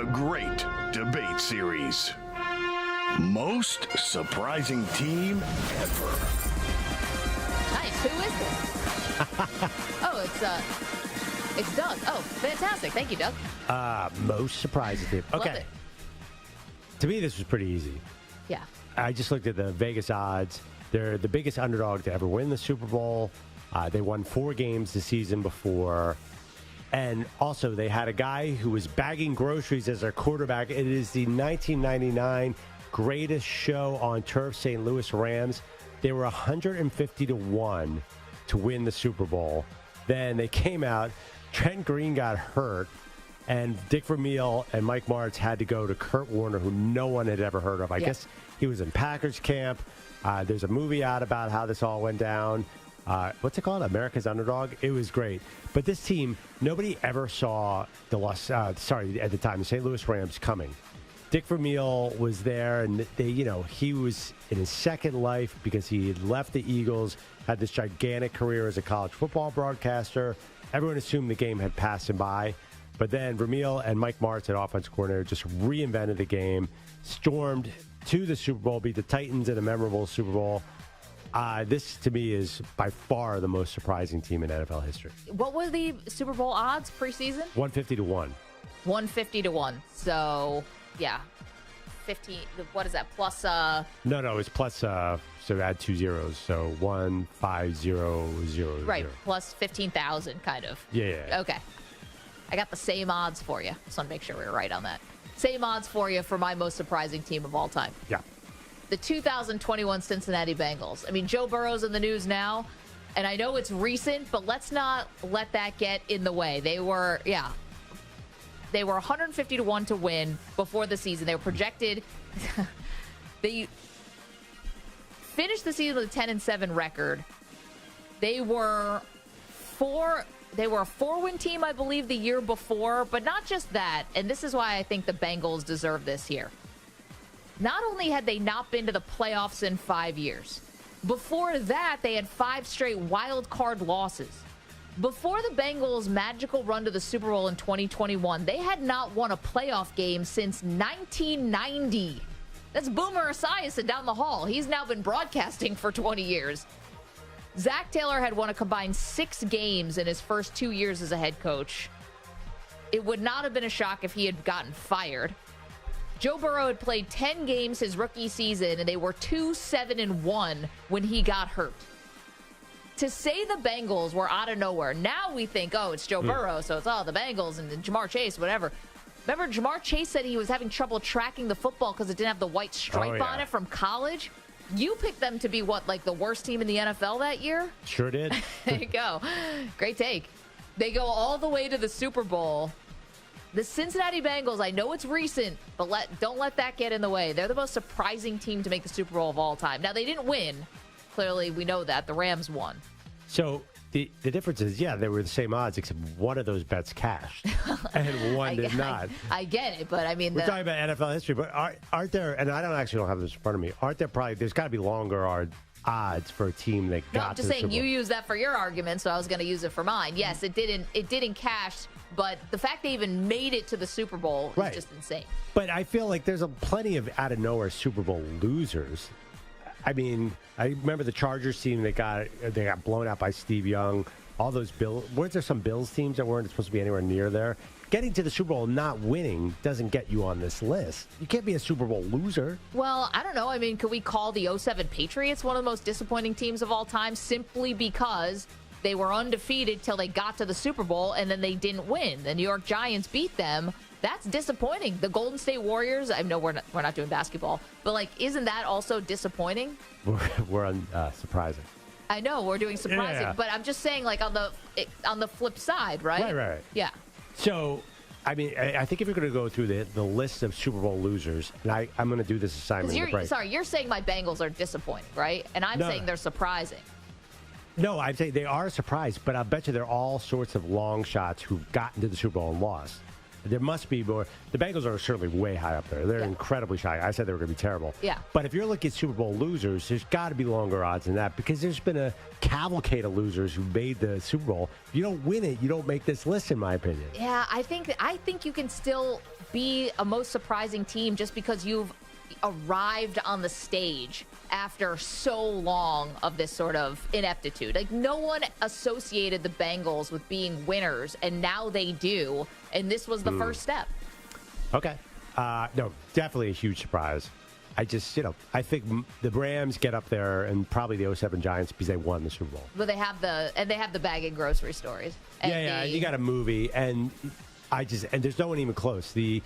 The great debate series. Most surprising team ever. Nice. Who is this? Oh, it's Doug. Oh, fantastic. Thank you, Doug. Most surprising team. Love Okay. it. To me, this was pretty easy. Yeah. I just looked at the Vegas odds. They're the biggest underdog to ever win the Super Bowl. They won 4 games the season before. And also, they had a guy who was bagging groceries as their quarterback. It is the 1999 greatest show on turf, St. Louis Rams. They were 150 to 1 to win the Super Bowl. Then they came out. Trent Green got hurt. And Dick Vermeil and Mike Martz had to go to Kurt Warner, who no one had ever heard of. I guess he was in Packers camp. There's a movie out about how this all went down. What's it called? America's Underdog. It was great. But this team, nobody ever saw at the time, the St. Louis Rams coming. Dick Vermeil was there, and he was in his second life because he had left the Eagles, had this gigantic career as a college football broadcaster. Everyone assumed the game had passed him by. But then Vermeil and Mike Martz, at offensive coordinator, just reinvented the game, stormed to the Super Bowl, beat the Titans in a memorable Super Bowl. This, to me, is by far the most surprising team in NFL history. What were the Super Bowl odds preseason? 150 to 1. 150 to 1. So, yeah. 15. What is that? Plus. No, it's plus. So add 2 zeros. So 15000. Right. Plus 15,000, kind of. Yeah. Okay. I got the same odds for you. Just want to make sure we were right on that. Same odds for you for my most surprising team of all time. Yeah. The 2021 Cincinnati Bengals. I mean, Joe Burrow's in the news now, and I know it's recent, but let's not let that get in the way. They were 150 to 1 to win before the season. They were projected. They finished the season with a 10-7 record. They were a 4-win team, I believe, the year before, but not just that. And this is why I think the Bengals deserve this here. Not only had they not been to the playoffs in 5 years, before that, they had 5 straight wild card losses. Before the Bengals' magical run to the Super Bowl in 2021, they had not won a playoff game since 1990. That's Boomer Esiason down the hall. He's now been broadcasting for 20 years. Zach Taylor had won a combined 6 games in his first 2 years as a head coach. It would not have been a shock if he had gotten fired. Joe Burrow had played 10 games his rookie season, and they were 2-7-1 when he got hurt. To say the Bengals were out of nowhere, now we think, it's Joe Burrow, so it's the Bengals and Jamar Chase, whatever. Remember, Jamar Chase said he was having trouble tracking the football because it didn't have the white stripe on it from college? You picked them to be the worst team in the NFL that year? Sure did. There you go. Great take. They go all the way to the Super Bowl. The Cincinnati Bengals, I know it's recent, but don't let that get in the way. They're the most surprising team to make the Super Bowl of all time. Now, they didn't win. Clearly, we know that. The Rams won. So the difference is, they were the same odds, except one of those bets cashed, and one did not. I get it, but I mean... We're talking about NFL history, but aren't there, and I don't have this in front of me, there's got to be longer odds for a team that got to the Super Bowl. No, I'm just saying, you use that for your argument, so I was going to use it for mine. Yes, it didn't cash, but the fact they even made it to the Super Bowl is just insane. But I feel like there's plenty of out-of-nowhere Super Bowl losers. I mean, I remember the Chargers team that got blown out by Steve Young. All those Bills. Weren't there some Bills teams that weren't supposed to be anywhere near there? Getting to the Super Bowl and not winning doesn't get you on this list. You can't be a Super Bowl loser. Well, I don't know. I mean, could we call the 07 Patriots one of the most disappointing teams of all time simply because they were undefeated till they got to the Super Bowl and then they didn't win? The New York Giants beat them. That's disappointing. The Golden State Warriors, I know we're not doing basketball, but isn't that also disappointing? We're surprising. I know we're doing surprising, but I'm just saying on the flip side, right? Right. Yeah. So, I mean, I think if you're going to go through the list of Super Bowl losers, and I'm going to do this assignment in the break. Sorry, you're saying my Bengals are disappointing, right? And I'm saying they're surprising. No, I'd say they are a surprise, but I bet you there are all sorts of long shots who've gotten to the Super Bowl and lost. There must be more. The Bengals are certainly way high up there. They're incredibly shy. I said they were going to be terrible. Yeah. But if you're looking at Super Bowl losers, there's got to be longer odds than that because there's been a cavalcade of losers who made the Super Bowl. If you don't win it, you don't make this list, in my opinion. Yeah, I think you can still be a most surprising team just because you've arrived on the stage after so long of this sort of ineptitude. Like, no one associated the Bengals with being winners, and now they do, and this was the first step. Okay. No, definitely a huge surprise. I just, I think the Rams get up there and probably the 07 Giants because they won the Super Bowl. But they have the bag and grocery stories. And you got a movie, and there's no one even close. The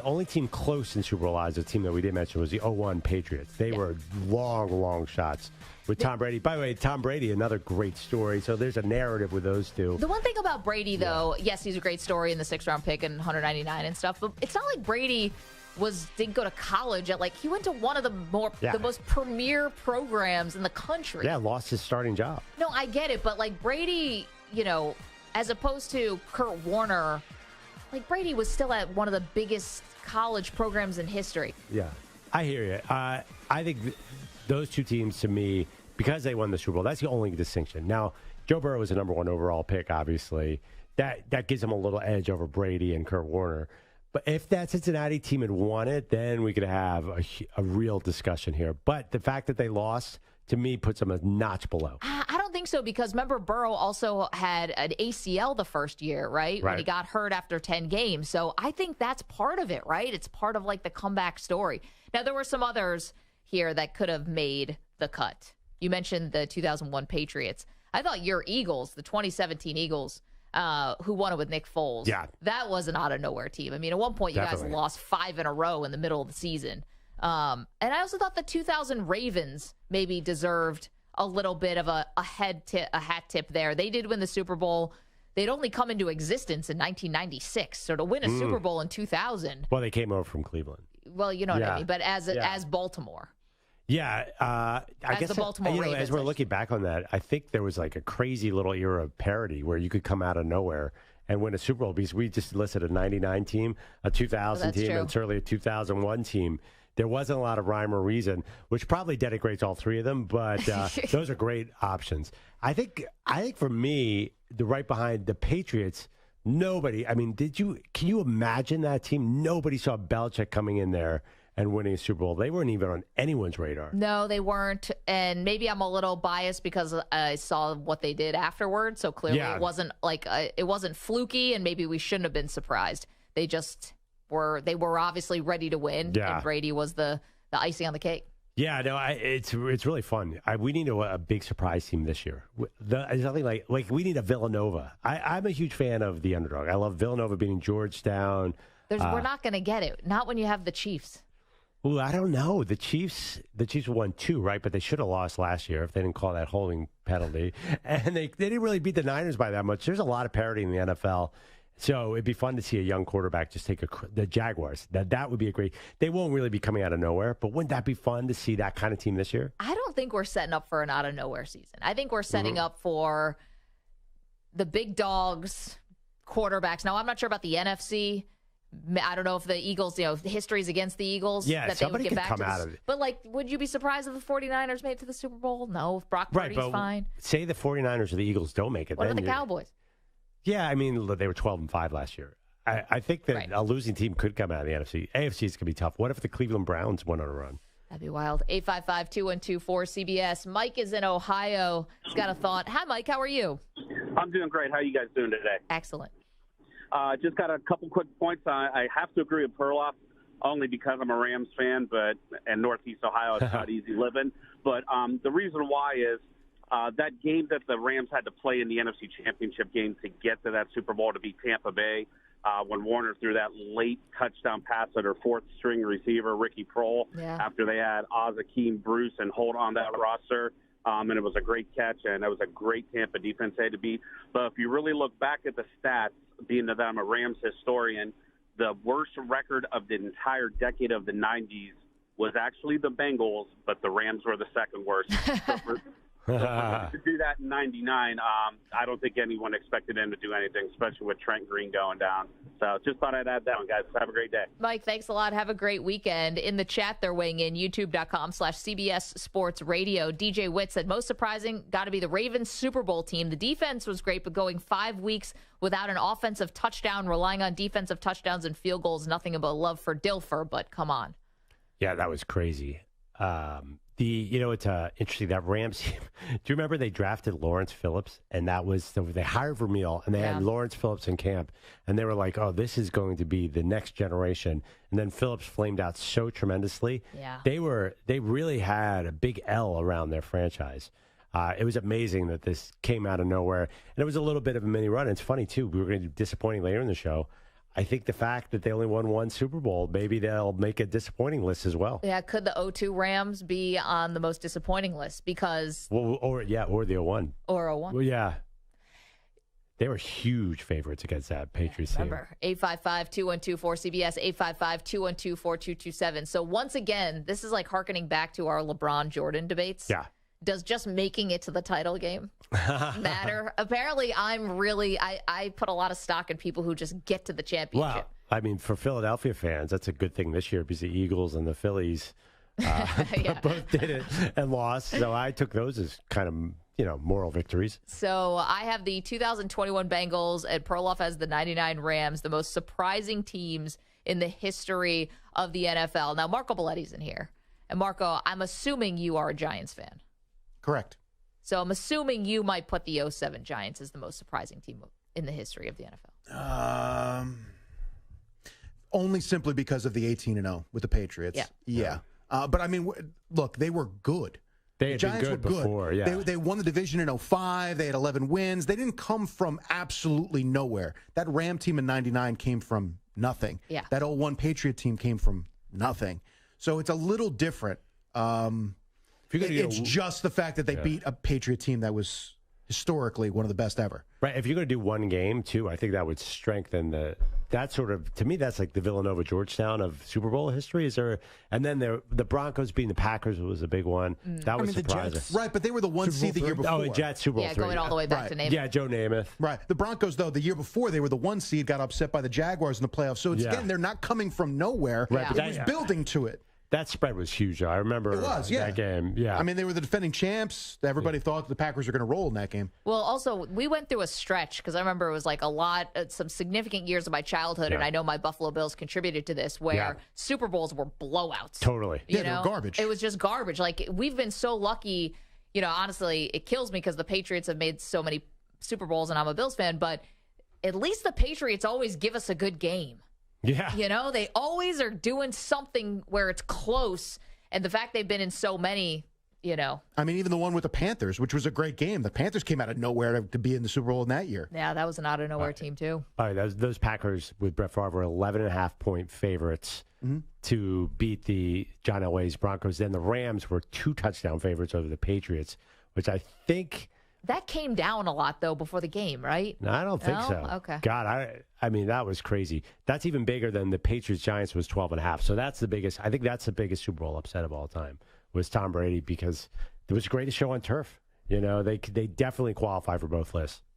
only team close in Super Bowl odds, a team that we did mention, was the 01 Patriots. They were long shots with Tom Brady. By the way, Tom Brady, another great story. So there's a narrative with those two. The one thing about Brady, though, yes, he's a great story in the 6th-round pick and 199 and stuff, but it's not like Brady didn't go to college he went to one of the most premier programs in the country. Yeah, lost his starting job. No, I get it, but Brady, as opposed to Kurt Warner, Brady was still at one of the biggest college programs in history. Yeah, I hear you. I think those two teams, to me, because they won the Super Bowl, that's the only distinction. Now, Joe Burrow was a number 1 overall pick, obviously. That gives him a little edge over Brady and Kurt Warner. But if that Cincinnati team had won it, then we could have a real discussion here. But the fact that they lost, to me, puts them a notch below. I don't think so, because remember, Burrow also had an ACL the first year, right? When he got hurt after 10 games. So I think that's part of it, right? It's part of the comeback story. Now, there were some others here that could have made the cut. You mentioned the 2001 Patriots. I thought your Eagles, the 2017 Eagles, who won it with Nick Foles. Yeah. That was an out-of-nowhere team. I mean, at one point, you guys lost 5 in a row in the middle of the season. And I also thought the 2000 Ravens maybe deserved a little bit of a hat tip there. They did win the Super Bowl. They'd only come into existence in 1996. So to win a Super Bowl in 2000. Well, they came over from Cleveland. Well, you know what I mean. But as Baltimore. Yeah, I guess the Baltimore Ravens, as we're looking back on that, I think there was a crazy little era of parity where you could come out of nowhere and win a Super Bowl because we just listed a 99 team, a 2000 team, and certainly a 2001 team. There wasn't a lot of rhyme or reason, which probably denigrates all three of them, but those are great options. I think for me, the right behind the Patriots, nobody. I mean, can you imagine that team? Nobody saw Belichick coming in there and winning a Super Bowl. They weren't even on anyone's radar. No, they weren't. And maybe I'm a little biased because I saw what they did afterwards. So clearly it wasn't it wasn't fluky, and maybe we shouldn't have been surprised. They just were obviously ready to win. Yeah. And Brady was the icing on the cake. Yeah, no, it's really fun. We need a big surprise team this year. There's nothing like we need a Villanova. I'm a huge fan of the underdog. I love Villanova beating Georgetown. We're not going to get it. Not when you have the Chiefs. Well, I don't know. The Chiefs won 2, right? But they should have lost last year if they didn't call that holding penalty. And they didn't really beat the Niners by that much. There's a lot of parity in the NFL. So it'd be fun to see a young quarterback just take the Jaguars. That would be a great. They won't really be coming out of nowhere, but wouldn't that be fun to see that kind of team this year? I don't think we're setting up for an out of nowhere season. I think we're setting up for the big dogs, quarterbacks. Now, I'm not sure about the NFC. I don't know if the Eagles, the history's against the Eagles. Yeah, that somebody they would get could back come to out of it. But, would you be surprised if the 49ers made it to the Super Bowl? No. If Brock Purdy's fine. Say the 49ers or the Eagles don't make it. What about the Cowboys? Yeah, I mean, they were 12-5 last year. I think that a losing team could come out of the NFC. AFC is going to be tough. What if the Cleveland Browns went on a run? That'd be wild. 855-212-4CBS. Mike is in Ohio. He's got a thought. Hi, Mike. How are you? I'm doing great. How are you guys doing today? Excellent. Just got a couple quick points. I have to agree with Perloff only because I'm a Rams fan, and Northeast Ohio is not easy living. But the reason why is that game that the Rams had to play in the NFC Championship game to get to that Super Bowl to beat Tampa Bay, when Warner threw that late touchdown pass at her fourth-string receiver, Ricky Prohl, after they had Akeem, Bruce, and Holt on that roster. And it was a great catch, and it was a great Tampa defense they had to beat. But if you really look back at the stats, being that I'm a Rams historian, the worst record of the entire decade of the 90s was actually the Bengals, but the Rams were the second worst. So to do that in 99, I don't think anyone expected him to do anything, especially with Trent Green going down. So just thought I'd add that one, guys. Have a great day. Mike, thanks a lot. Have a great weekend. In the chat, they're weighing in, youtube.com/CBS Sports Radio. DJ Witt said, most surprising, got to be the Ravens Super Bowl team. The defense was great, but going 5 weeks without an offensive touchdown, relying on defensive touchdowns and field goals, nothing but love for Dilfer, but come on. Yeah, that was crazy. It's interesting that Rams team. Do you remember they drafted Lawrence Phillips, and they hired Vermeil, and they had Lawrence Phillips in camp, and they were like, "Oh, this is going to be the next generation." And then Phillips flamed out so tremendously. Yeah, they really had a big L around their franchise. It was amazing that this came out of nowhere, and it was a little bit of a mini run. It's funny too. We were going to do disappointing later in the show. I think the fact that they only won one Super Bowl, maybe they'll make a disappointing list as well. Yeah, could the 0-2 Rams be on the most disappointing list? Because or the 0-1. Or 0-1. Well, yeah. They were huge favorites against that Patriots team. Remember, 855-212-4CBS, 855-212-4227. So once again, this is like hearkening back to our LeBron-Jordan debates. Yeah. Does just making it to the title game matter? Apparently, I put a lot of stock in people who just get to the championship. Well, I mean, for Philadelphia fans, that's a good thing this year because the Eagles and the Phillies both did it and lost. So I took those as kind of, moral victories. So I have the 2021 Bengals and Perloff has the 99 Rams, the most surprising teams in the history of the NFL. Now, Marco Belletti's in here. And Marco, I'm assuming you are a Giants fan. Correct. So I'm assuming you might put the 07 Giants as the most surprising team in the history of the NFL. Only simply because of the 18-0 with the Patriots. Yeah. But I mean, look, they were good. They had Giants been good were good before, yeah. They won the division in 05. They had 11 wins. They didn't come from absolutely nowhere. That Ram team in 99 came from nothing. Yeah. That 01 Patriot team came from nothing. So it's a little different. It's just the fact that they beat a Patriot team that was historically one of the best ever. Right. If you're going to do one game, too, I think that would strengthen to me, that's like the Villanova Georgetown of Super Bowl history. And then the Broncos beating the Packers was a big one. That was surprising. Jets, right, but they were the one seed the year before. Oh, Jets, Super Bowl 3. Going all the way back to Namath. Yeah, Joe Namath. Right. The Broncos, though, the year before, they were the one seed, got upset by the Jaguars in the playoffs. So, again, they're not coming from nowhere. Right, It was building to it. That spread was huge. I remember that game. Yeah. I mean, they were the defending champs. Everybody thought the Packers were going to roll in that game. Well, also, we went through a stretch because I remember it was like some significant years of my childhood, and I know my Buffalo Bills contributed to this, where Super Bowls were blowouts. Totally. They were garbage. It was just garbage. Like, we've been so lucky. Honestly, it kills me because the Patriots have made so many Super Bowls, and I'm a Bills fan, but at least the Patriots always give us a good game. Yeah. They always are doing something where it's close. And the fact they've been in so many, I mean, even the one with the Panthers, which was a great game. The Panthers came out of nowhere to be in the Super Bowl in that year. Yeah, that was an out-of-nowhere team, too. All right, those Packers with Brett Favre were 11.5-point favorites to beat the John Elway's Broncos. Then the Rams were 2-touchdown favorites over the Patriots, which I think... That came down a lot, though, before the game, right? No, I don't think so. Okay. God, I mean, that was crazy. That's even bigger than the Patriots-Giants was 12.5. So that's the biggest. I think that's the biggest Super Bowl upset of all time was Tom Brady because it was the greatest show on turf. They definitely qualify for both lists.